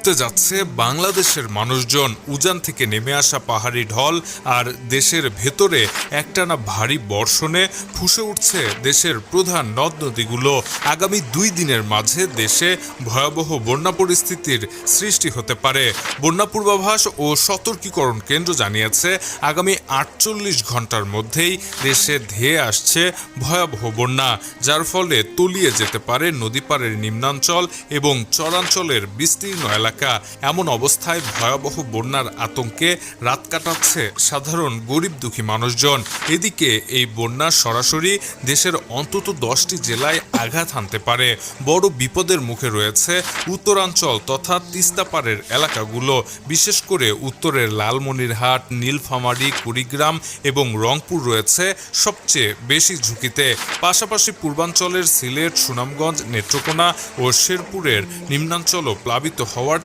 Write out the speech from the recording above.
ডুবতে যাচ্ছে বাংলাদেশের মানুষজন। উজান থেকে নেমে আসা পাহাড়ি ঢল আর দেশের ভেতরে একটানা ভারী বর্ষণে ফুঁসে উঠছে দেশের প্রধান নদ নদীগুলো। আগামী 2 দিনের মাঝে দেশে ভয়াবহ বন্যা পরিস্থিতির সৃষ্টি হতে পারে। বন্যা পূর্বাভাস ও সতর্কীকরণ কেন্দ্র জানিয়েছে আগামী 48 ঘন্টার মধ্যেই দেশে ধেয়ে আসছে ভয়াবহ বন্যা, যার ফলে তলিয়ে যেতে পারে নদীপাড়ের নিম্নাঞ্চল এবং চরাঞ্চলের বিস্তীর্ণ এলাকা। এমন অবস্থায় ভয়াবহ বন্যার আতঙ্কে রাত কাটাচ্ছে সাধারণ গরিব দুঃখী মানুষজন। এদিকে এই বন্যা সরাসরি দেশের অন্তত 10টি জেলায় আঘাত হানতে পারে। বড় বিপদের মুখে রয়েছে উত্তরাঞ্চল তথা তিস্তাপাড়ের এলাকাগুলো, বিশেষ করে উত্তরের লালমনিরহাট, নীলফামারী, কুড়িগ্রাম এবং রংপুর রয়েছে সবচেয়ে বেশি ঝুঁকিতে। পাশাপাশি পূর্বাঞ্চলের সিলেট, সুনামগঞ্জ, নেত্রকোনা ও শেরপুরের নিম্নাঞ্চলও প্লাবিত হওয়ার